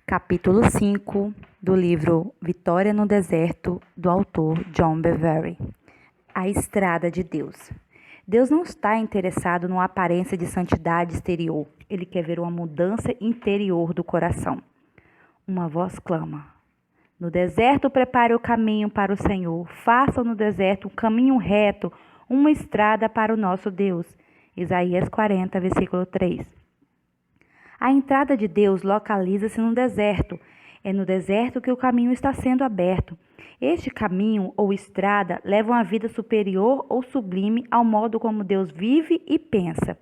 Capítulo 5 do livro Vitória no Deserto, do autor John Bevere. A estrada de Deus. Deus não está interessado numa aparência de santidade exterior. Ele quer ver uma mudança interior do coração. Uma voz clama: no deserto prepare o caminho para o Senhor. Faça no deserto um caminho reto, uma estrada para o nosso Deus. Isaías 40, versículo 3. A entrada de Deus localiza-se no deserto. É no deserto que o caminho está sendo aberto. Este caminho ou estrada leva uma vida superior ou sublime ao modo como Deus vive e pensa.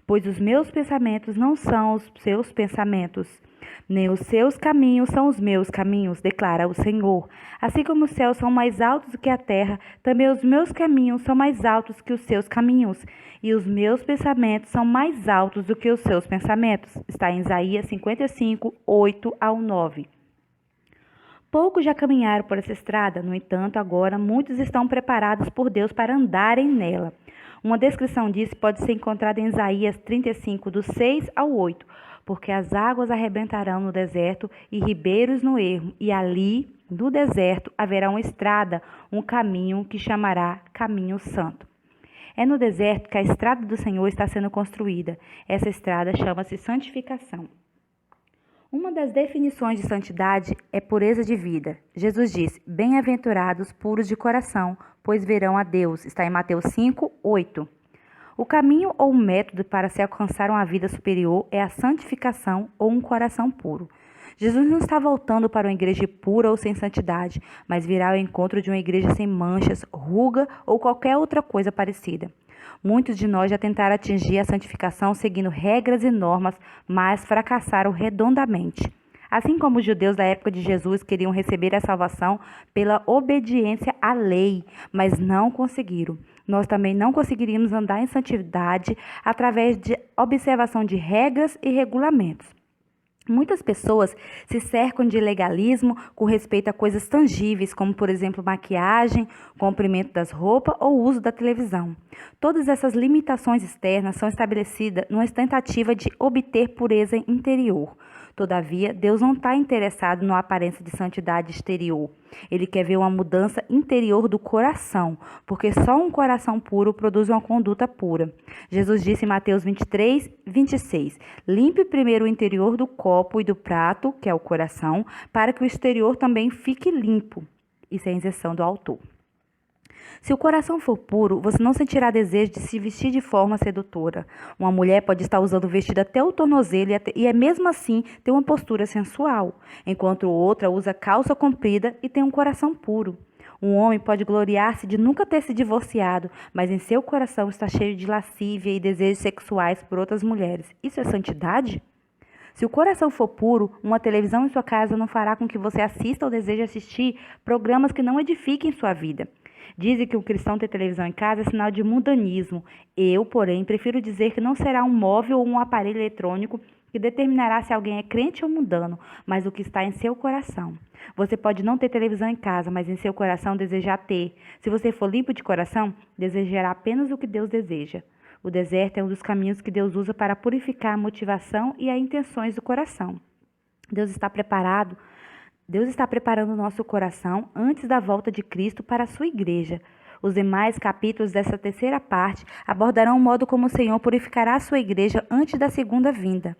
Pois os meus pensamentos não são os seus pensamentos, nem os seus caminhos são os meus caminhos, declara o Senhor. Assim como os céus são mais altos do que a terra, também os meus caminhos são mais altos que os seus caminhos, e os meus pensamentos são mais altos do que os seus pensamentos. Está em Isaías 55, 8 ao 9. Poucos já caminharam por essa estrada, no entanto, agora muitos estão preparados por Deus para andarem nela. Uma descrição disso pode ser encontrada em Isaías 35, do 6 ao 8. Porque as águas arrebentarão no deserto e ribeiros no ermo, e ali, no deserto, haverá uma estrada, um caminho que chamará Caminho Santo. É no deserto que a estrada do Senhor está sendo construída. Essa estrada chama-se santificação. Uma das definições de santidade é pureza de vida. Jesus disse: bem-aventurados puros de coração, pois verão a Deus. Está em Mateus 5, 8. O caminho ou método para se alcançar uma vida superior é a santificação ou um coração puro. Jesus não está voltando para uma igreja pura ou sem santidade, mas virá ao encontro de uma igreja sem manchas, ruga ou qualquer outra coisa parecida. Muitos de nós já tentaram atingir a santificação seguindo regras e normas, mas fracassaram redondamente. Assim como os judeus da época de Jesus queriam receber a salvação pela obediência à lei, mas não conseguiram. Nós também não conseguiríamos andar em santidade através de observação de regras e regulamentos. Muitas pessoas se cercam de legalismo com respeito a coisas tangíveis, como, por exemplo, maquiagem, comprimento das roupas ou uso da televisão. Todas essas limitações externas são estabelecidas numa tentativa de obter pureza interior. Todavia, Deus não está interessado numa aparência de santidade exterior. Ele quer ver uma mudança interior do coração, porque só um coração puro produz uma conduta pura. Jesus disse em Mateus 23, 26, limpe primeiro o interior do copo e do prato, que é o coração, para que o exterior também fique limpo. Isso é a inserção do autor. Se o coração for puro, você não sentirá desejo de se vestir de forma sedutora. Uma mulher pode estar usando o vestido até o tornozelo e mesmo assim ter uma postura sensual, enquanto outra usa calça comprida e tem um coração puro. Um homem pode gloriar-se de nunca ter se divorciado, mas em seu coração está cheio de lascívia e desejos sexuais por outras mulheres. Isso é santidade? Se o coração for puro, uma televisão em sua casa não fará com que você assista ou deseje assistir programas que não edifiquem sua vida. Dizem que o cristão ter televisão em casa é sinal de mundanismo. Eu, porém, prefiro dizer que não será um móvel ou um aparelho eletrônico que determinará se alguém é crente ou mundano, mas o que está em seu coração. Você pode não ter televisão em casa, mas em seu coração desejar ter. Se você for limpo de coração, desejará apenas o que Deus deseja. O deserto é um dos caminhos que Deus usa para purificar a motivação e as intenções do coração. Deus está preparando o nosso coração antes da volta de Cristo para a sua igreja. Os demais capítulos dessa terceira parte abordarão o modo como o Senhor purificará a sua igreja antes da segunda vinda.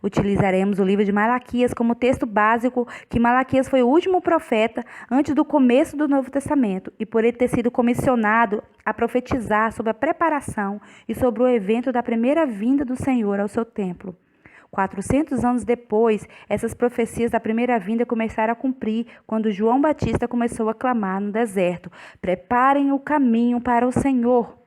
Utilizaremos o livro de Malaquias como texto básico, que Malaquias foi o último profeta antes do começo do Novo Testamento, e por ele ter sido comissionado a profetizar sobre a preparação e sobre o evento da primeira vinda do Senhor ao seu templo. 400 anos depois, essas profecias da primeira vinda começaram a cumprir quando João Batista começou a clamar no deserto: preparem o caminho para o Senhor.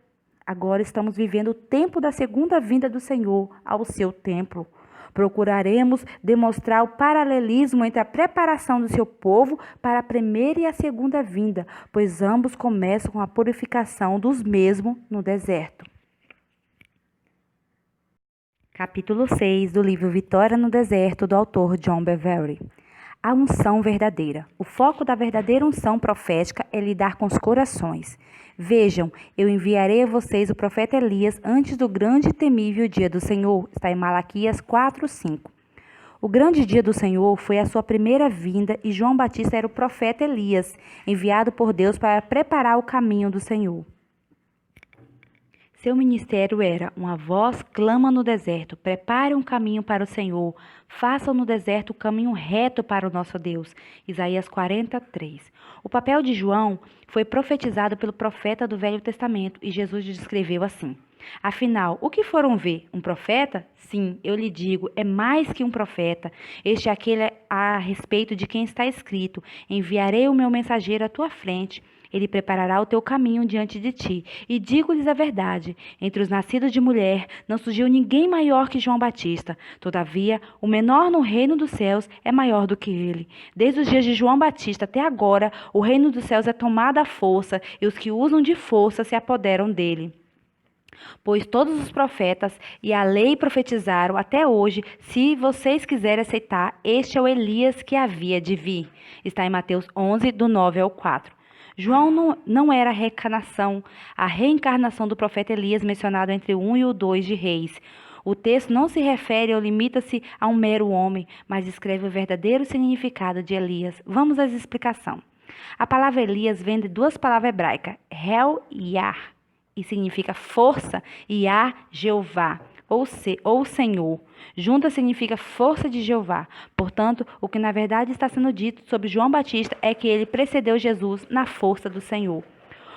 Agora estamos vivendo o tempo da segunda vinda do Senhor ao seu templo. Procuraremos demonstrar o paralelismo entre a preparação do seu povo para a primeira e a segunda vinda, pois ambos começam com a purificação dos mesmos no deserto. Capítulo 6 do livro Vitória no Deserto, do autor John Bevere. A unção verdadeira. O foco da verdadeira unção profética é lidar com os corações. Vejam, eu enviarei a vocês o profeta Elias antes do grande e temível dia do Senhor. Está em Malaquias 4, 5. O grande dia do Senhor foi a sua primeira vinda e João Batista era o profeta Elias, enviado por Deus para preparar o caminho do Senhor. Seu ministério era: uma voz clama no deserto, prepare um caminho para o Senhor, façam no deserto o caminho reto para o nosso Deus. Isaías 43. O papel de João foi profetizado pelo profeta do Velho Testamento e Jesus descreveu assim: afinal, o que foram ver? Um profeta? Sim, eu lhe digo, é mais que um profeta. Este é aquele a respeito de quem está escrito: enviarei o meu mensageiro à tua frente. Ele preparará o teu caminho diante de ti. E digo-lhes a verdade: entre os nascidos de mulher não surgiu ninguém maior que João Batista. Todavia, o menor no reino dos céus é maior do que ele. Desde os dias de João Batista até agora, o reino dos céus é tomado à força, e os que usam de força se apoderam dele. Pois todos os profetas e a lei profetizaram até hoje. Se vocês quiserem aceitar, este é o Elias que havia de vir. Está em Mateus 11, do 9 ao 4. João não era a reencarnação do profeta Elias mencionado entre o 1 e o 2 de Reis. O texto não se refere ou limita-se a um mero homem, mas descreve o verdadeiro significado de Elias. Vamos às explicações. A palavra Elias vem de duas palavras hebraicas, Hel e Yah, e significa força, e Yah, Jeová, ou Senhor. Junta significa força de Jeová. Portanto, o que na verdade está sendo dito sobre João Batista é que ele precedeu Jesus na força do Senhor.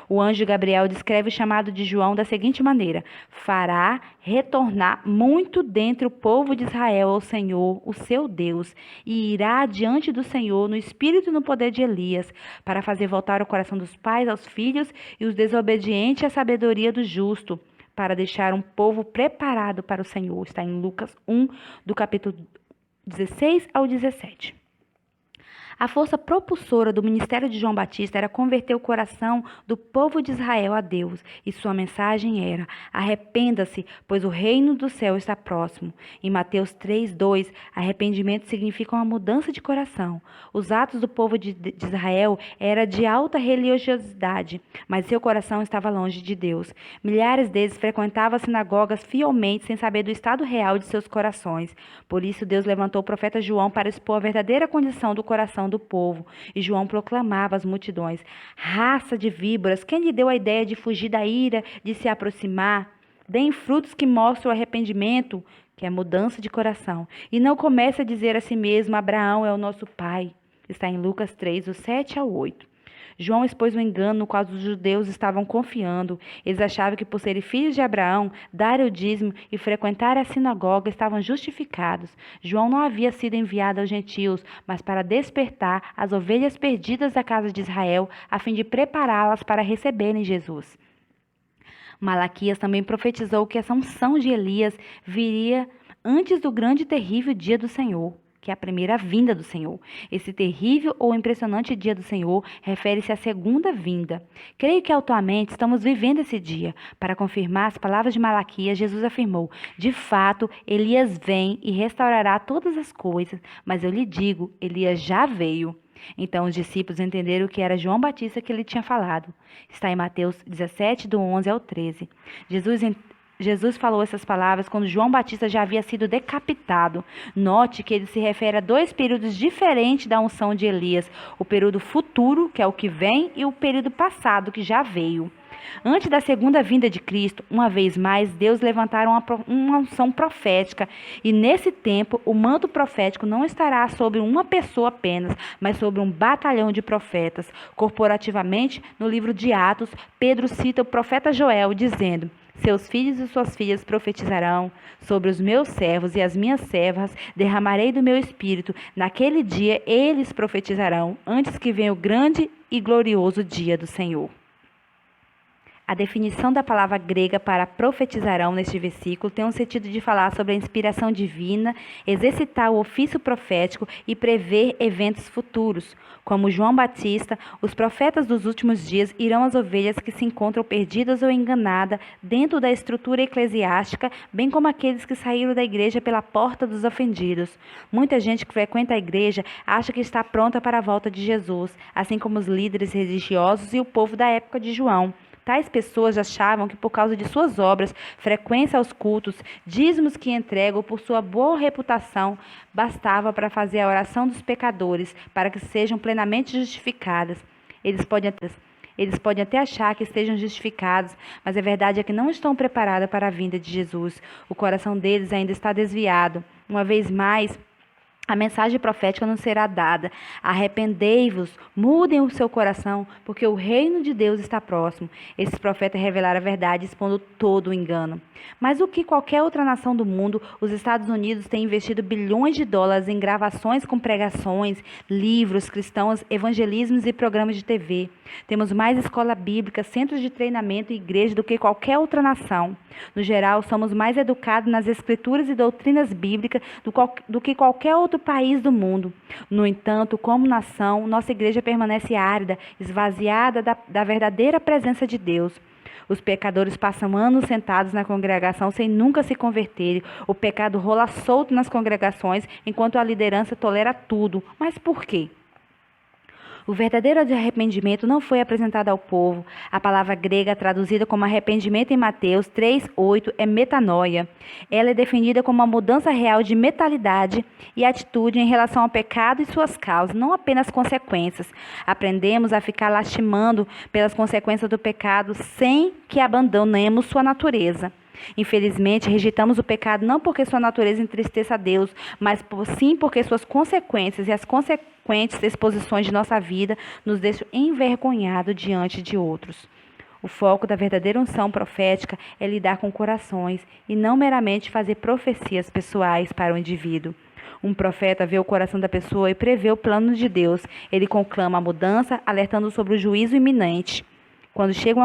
O anjo Gabriel descreve o chamado de João da seguinte maneira: fará retornar muito dentre o povo de Israel ao Senhor, o seu Deus, e irá diante do Senhor no espírito e no poder de Elias, para fazer voltar o coração dos pais aos filhos e os desobedientes à sabedoria do justo, para deixar um povo preparado para o Senhor. Está em Lucas 1, do capítulo 16 ao 17. A força propulsora do ministério de João Batista era converter o coração do povo de Israel a Deus, e sua mensagem era: arrependa-se, pois o reino do céu está próximo. Em Mateus 3:2, arrependimento significa uma mudança de coração. Os atos do povo de Israel eram de alta religiosidade, mas seu coração estava longe de Deus. Milhares deles frequentavam as sinagogas fielmente, sem saber do estado real de seus corações. Por isso, Deus levantou o profeta João para expor a verdadeira condição do coração do povo. E João proclamava às multidões: raça de víboras, quem lhe deu a ideia de fugir da ira, de se aproximar? Deem frutos que mostram o arrependimento, que é mudança de coração. E não comece a dizer a si mesmo: Abraão é o nosso pai. Está em Lucas 3, do 7 ao 8. João expôs o engano no qual os judeus estavam confiando. Eles achavam que, por serem filhos de Abraão, darem o dízimo e frequentar a sinagoga estavam justificados. João não havia sido enviado aos gentios, mas para despertar as ovelhas perdidas da casa de Israel, a fim de prepará-las para receberem Jesus. Malaquias também profetizou que a unção de Elias viria antes do grande e terrível dia do Senhor, que é a primeira vinda do Senhor. Esse terrível ou impressionante dia do Senhor refere-se à segunda vinda. Creio que atualmente estamos vivendo esse dia. Para confirmar as palavras de Malaquias, Jesus afirmou: de fato, Elias vem e restaurará todas as coisas, mas eu lhe digo, Elias já veio. Então os discípulos entenderam que era João Batista que ele tinha falado. Está em Mateus 17, do 11 ao 13. Jesus falou essas palavras quando João Batista já havia sido decapitado. Note que ele se refere a dois períodos diferentes da unção de Elias: o período futuro, que é o que vem, e o período passado, que já veio. Antes da segunda vinda de Cristo, uma vez mais, Deus levantará uma unção profética, e nesse tempo o manto profético não estará sobre uma pessoa apenas, mas sobre um batalhão de profetas. Corporativamente, no livro de Atos, Pedro cita o profeta Joel dizendo: seus filhos e suas filhas profetizarão, sobre os meus servos e as minhas servas derramarei do meu espírito. Naquele dia eles profetizarão, antes que venha o grande e glorioso dia do Senhor. A definição da palavra grega para profetizarão neste versículo tem um sentido de falar sobre a inspiração divina, exercitar o ofício profético e prever eventos futuros. Como João Batista, os profetas dos últimos dias irão às ovelhas que se encontram perdidas ou enganadas dentro da estrutura eclesiástica, bem como aqueles que saíram da igreja pela porta dos ofendidos. Muita gente que frequenta a igreja acha que está pronta para a volta de Jesus, assim como os líderes religiosos e o povo da época de João. Tais pessoas achavam que por causa de suas obras, frequência aos cultos, dízimos que entregam por sua boa reputação, bastava para fazer a oração dos pecadores, para que sejam plenamente justificadas. Eles podem até achar que estejam justificados, mas a verdade é que não estão preparados para a vinda de Jesus. O coração deles ainda está desviado. Uma vez mais, a mensagem profética não será dada. Arrependei-vos, mudem o seu coração, porque o reino de Deus está próximo. Esses profetas revelaram a verdade, expondo todo o engano. Mais do que qualquer outra nação do mundo, os Estados Unidos têm investido bilhões de dólares em gravações com pregações, livros cristãos, evangelismos e programas de TV. Temos mais escola bíblica, centros de treinamento e igrejas do que qualquer outra nação. No geral, somos mais educados nas escrituras e doutrinas bíblicas do que qualquer outro país do mundo. No entanto, como nação, nossa igreja permanece árida, esvaziada da verdadeira presença de Deus. Os pecadores passam anos sentados na congregação sem nunca se converterem. O pecado rola solto nas congregações, enquanto a liderança tolera tudo. Mas por quê? O verdadeiro arrependimento não foi apresentado ao povo. A palavra grega traduzida como arrependimento em Mateus 3:8 é metanoia. Ela é definida como uma mudança real de mentalidade e atitude em relação ao pecado e suas causas, não apenas consequências. Aprendemos a ficar lastimando pelas consequências do pecado sem que abandonemos sua natureza. Infelizmente, rejeitamos o pecado não porque sua natureza entristeça a Deus, mas sim porque suas consequências e as consequentes exposições de nossa vida nos deixam envergonhados diante de outros. O foco da verdadeira unção profética é lidar com corações e não meramente fazer profecias pessoais para o indivíduo. Um profeta vê o coração da pessoa e prevê o plano de Deus. Ele conclama a mudança, alertando sobre o juízo iminente. Quando chega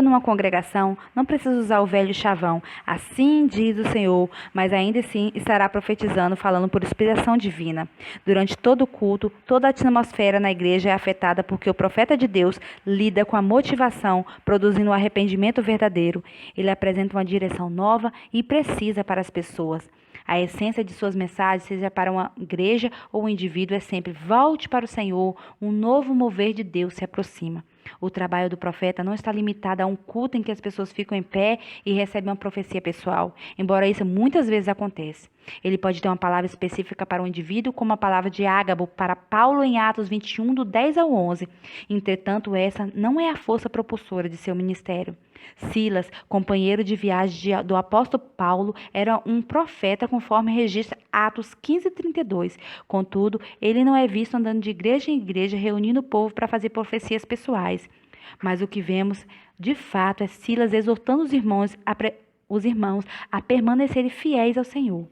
numa congregação, não precisa usar o velho chavão. Assim diz o Senhor, mas ainda assim estará profetizando, falando por inspiração divina. Durante todo o culto, toda a atmosfera na igreja é afetada porque o profeta de Deus lida com a motivação, produzindo um arrependimento verdadeiro. Ele apresenta uma direção nova e precisa para as pessoas. A essência de suas mensagens, seja para uma igreja ou um indivíduo, é sempre: volte para o Senhor, um novo mover de Deus se aproxima. O trabalho do profeta não está limitado a um culto em que as pessoas ficam em pé e recebem uma profecia pessoal, embora isso muitas vezes aconteça. Ele pode ter uma palavra específica para um indivíduo, como a palavra de Ágabo para Paulo em Atos 21, do 10 ao 11. Entretanto, essa não é a força propulsora de seu ministério. Silas, companheiro de viagem do apóstolo Paulo, era um profeta conforme registra Atos 15:32. Contudo, ele não é visto andando de igreja em igreja reunindo o povo para fazer profecias pessoais. Mas o que vemos, de fato, é Silas exortando os irmãos a permanecerem fiéis ao Senhor.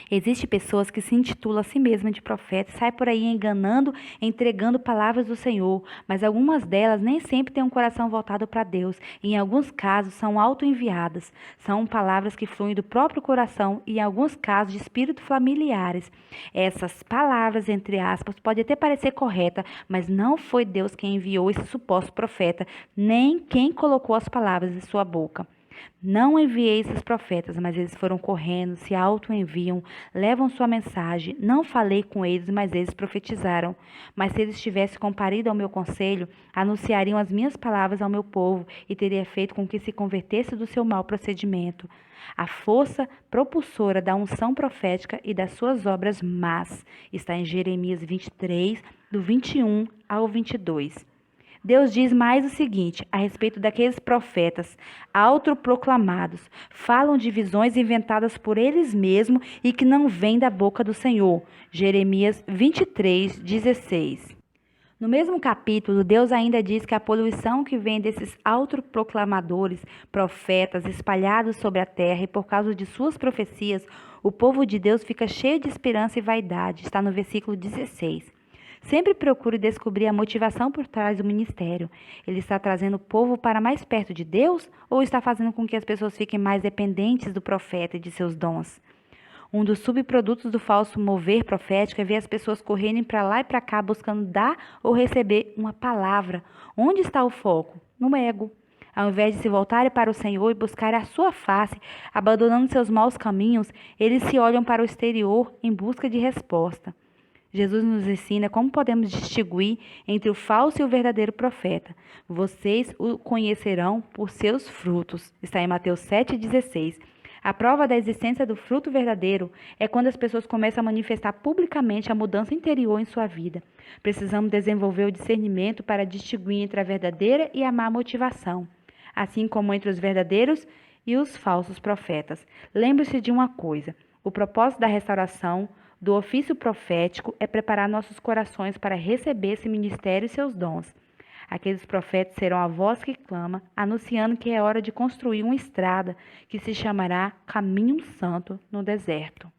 Existem pessoas que se intitulam a si mesmas de profeta e saem por aí enganando, entregando palavras do Senhor, mas algumas delas nem sempre têm um coração voltado para Deus e em alguns casos são autoenviadas. São palavras que fluem do próprio coração e em alguns casos de espíritos familiares. Essas palavras, entre aspas, podem até parecer corretas, mas não foi Deus quem enviou esse suposto profeta, nem quem colocou as palavras em sua boca. Não enviei esses profetas, mas eles foram correndo, se auto-enviam, levam sua mensagem. Não falei com eles, mas eles profetizaram. Mas se eles tivessem comparido ao meu conselho, anunciariam as minhas palavras ao meu povo e teria feito com que se convertesse do seu mau procedimento. A força propulsora da unção profética e das suas obras más está em Jeremias 23, do 21 ao 22. Deus diz mais o seguinte a respeito daqueles profetas autoproclamados, falam de visões inventadas por eles mesmos e que não vêm da boca do Senhor. Jeremias 23:16. No mesmo capítulo, Deus ainda diz que a poluição que vem desses autoproclamadores, profetas espalhados sobre a terra e por causa de suas profecias, o povo de Deus fica cheio de esperança e vaidade. Está no versículo 16. Sempre procure descobrir a motivação por trás do ministério. Ele está trazendo o povo para mais perto de Deus ou está fazendo com que as pessoas fiquem mais dependentes do profeta e de seus dons? Um dos subprodutos do falso mover profético é ver as pessoas correrem para lá e para cá buscando dar ou receber uma palavra. Onde está o foco? No ego. Ao invés de se voltarem para o Senhor e buscarem a sua face, abandonando seus maus caminhos, eles se olham para o exterior em busca de resposta. Jesus nos ensina como podemos distinguir entre o falso e o verdadeiro profeta. Vocês o conhecerão por seus frutos. Está em Mateus 7,16. A prova da existência do fruto verdadeiro é quando as pessoas começam a manifestar publicamente a mudança interior em sua vida. Precisamos desenvolver o discernimento para distinguir entre a verdadeira e a má motivação, assim como entre os verdadeiros e os falsos profetas. Lembre-se de uma coisa: o propósito da restauração do ofício profético é preparar nossos corações para receber esse ministério e seus dons. Aqueles profetas serão a voz que clama, anunciando que é hora de construir uma estrada que se chamará Caminho Santo no deserto.